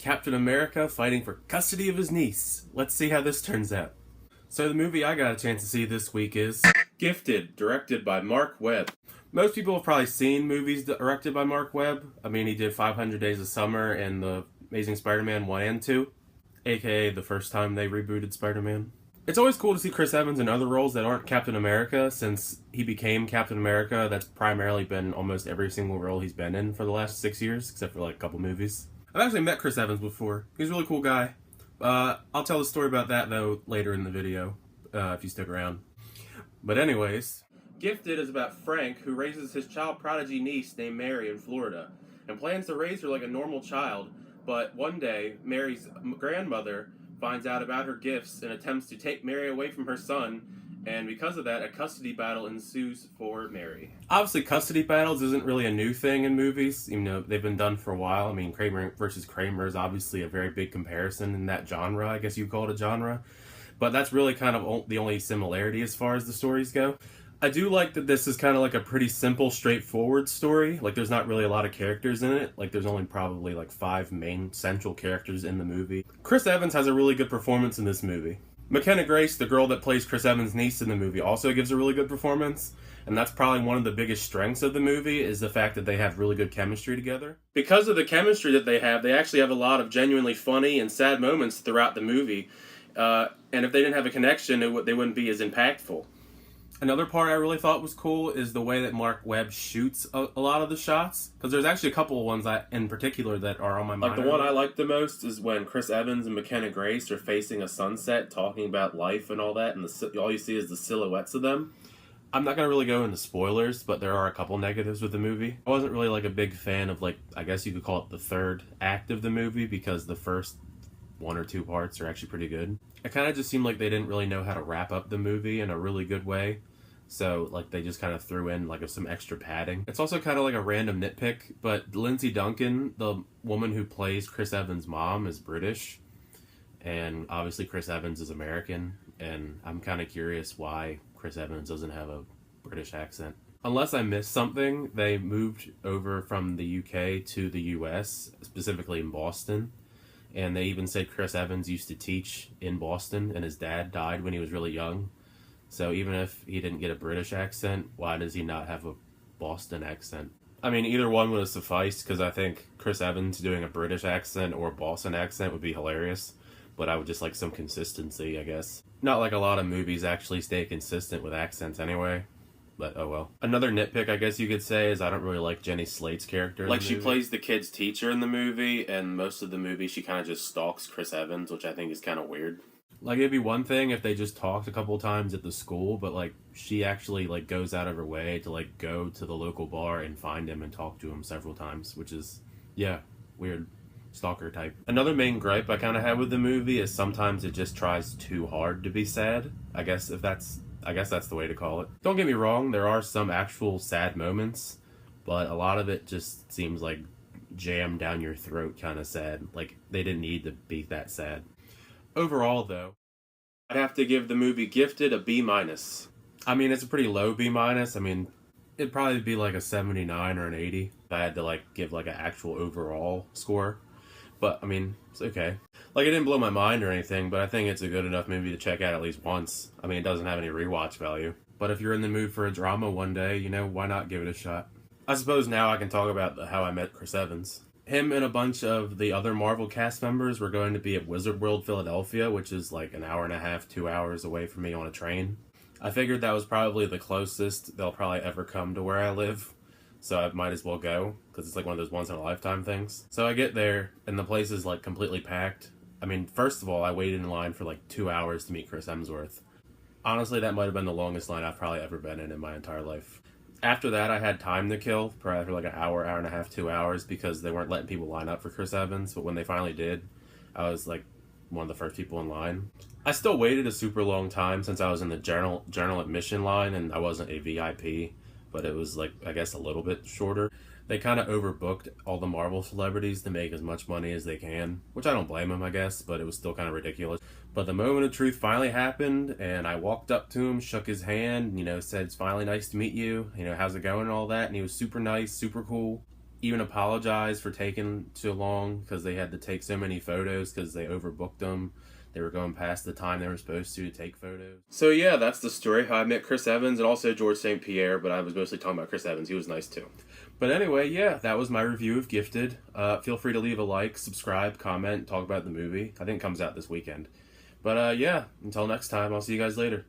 Captain America fighting for custody of his niece. Let's see how this turns out. So the movie I got a chance to see this week is Gifted, directed by Marc Webb. Most people have probably seen movies directed by Marc Webb. I mean, he did 500 Days of Summer and The Amazing Spider-Man 1 and 2, aka the first time they rebooted Spider-Man. It's always cool to see Chris Evans in other roles that aren't Captain America, since he became Captain America. That's primarily been almost every single role he's been in for the last 6 years, except for like a couple movies. I've actually met Chris Evans before. He's a really cool guy. I'll tell the story about that, though, later in the video, if you stick around. But anyways, Gifted is about Frank, who raises his child prodigy niece named Mary in Florida, and plans to raise her like a normal child, but one day, Mary's grandmother finds out about her gifts and attempts to take Mary away from her son, and because of that, a custody battle ensues for Mary. Obviously, custody battles isn't really a new thing in movies, even though they've been done for a while. I mean, Kramer versus Kramer is obviously a very big comparison in that genre, I guess you'd call it a genre, but that's really kind of the only similarity as far as the stories go. I do like that this is kind of like a pretty simple, straightforward story. Like, there's not really a lot of characters in it. Like, there's only probably like 5 main central characters in the movie. Chris Evans has a really good performance in this movie. McKenna, the girl that plays Chris Evans' niece in the movie, also gives a really good performance. And that's probably one of the biggest strengths of the movie, is the fact that they have really good chemistry together. Because of the chemistry that they actually have a lot of genuinely funny and sad moments throughout the movie. And if they didn't have a connection, they wouldn't be as impactful. Another part I really thought was cool is the way that Marc Webb shoots a lot of the shots. Because there's actually a couple of ones in particular that are on my mind. Like, the one I like the most is when Chris Evans and McKenna are facing a sunset, talking about life and all that, and all you see is the silhouettes of them. I'm not going to really go into spoilers, but there are a couple negatives with the movie. I wasn't really like a big fan of, like, I guess you could call it the third act of the movie, because the first 1 or 2 parts are actually pretty good. It kind of just seemed like they didn't really know how to wrap up the movie in a really good way. So, like, they just kind of threw in, like, some extra padding. It's also kind of like a random nitpick, but Lindsay Duncan, the woman who plays Chris Evans' mom, is British. And obviously Chris Evans is American. And I'm kind of curious why Chris Evans doesn't have a British accent. Unless I missed something, they moved over from the UK to the US, specifically in Boston. And they even said Chris Evans used to teach in Boston, and his dad died when he was really young. So even if he didn't get a British accent, why does he not have a Boston accent? I mean, either one would have sufficed, because I think Chris Evans doing a British accent or a Boston accent would be hilarious. But I would just like some consistency, I guess. Not like a lot of movies actually stay consistent with accents anyway. But oh well. Another nitpick, I guess you could say, is I don't really like Jenny Slate's character. Like, she plays the kid's teacher in the movie, and most of the movie she kind of just stalks Chris Evans, which I think is kind of weird. Like, it'd be one thing if they just talked a couple times at the school, but, like, she actually, like, goes out of her way to, like, go to the local bar and find him and talk to him several times, which is, yeah, weird. Stalker type. Another main gripe I kind of had with the movie is sometimes it just tries too hard to be sad. I guess that's the way to call it. Don't get me wrong, there are some actual sad moments, but a lot of it just seems like jammed down your throat kind of sad. Like, they didn't need to be that sad. Overall, though, I'd have to give the movie Gifted a B-. I mean, it's a pretty low B-. I mean, it'd probably be like a 79 or an 80 if I had to, like, give, like, an actual overall score. But, I mean, it's okay. Like, it didn't blow my mind or anything, but I think it's a good enough movie to check out at least once. I mean, it doesn't have any rewatch value. But if you're in the mood for a drama one day, you know, why not give it a shot? I suppose now I can talk about How I Met Chris Evans. Him and a bunch of the other Marvel cast members were going to be at Wizard World, Philadelphia, which is like an hour and a half, 2 hours away from me on a train. I figured that was probably the closest they'll probably ever come to where I live. So I might as well go, because it's like one of those once-in-a-lifetime things. So I get there, and the place is like completely packed. I mean, first of all, I waited in line for like 2 hours to meet Chris Hemsworth. Honestly, that might have been the longest line I've probably ever been in my entire life. After that, I had time to kill, probably for like an hour, hour and a half, 2 hours, because they weren't letting people line up for Chris Evans. But when they finally did, I was like one of the first people in line. I still waited a super long time since I was in the general admission line, and I wasn't a VIP. But it was, like, I guess a little bit shorter. They kind of overbooked all the Marvel celebrities to make as much money as they can, which I don't blame them, I guess, but it was still kind of ridiculous. But the moment of truth finally happened, and I walked up to him, shook his hand, said, "It's finally nice to meet you, how's it going," and all that, and he was super nice, super cool. even apologize for taking too long because they had to take so many photos because they overbooked them. They were going past the time they were supposed to take photos. So yeah, that's the story. How I met Chris Evans and also George St. Pierre, but I was mostly talking about Chris Evans. He was nice too. But anyway, yeah, that was my review of Gifted. Feel free to leave a like, subscribe, comment, talk about the movie. I think it comes out this weekend. But yeah, until next time, I'll see you guys later.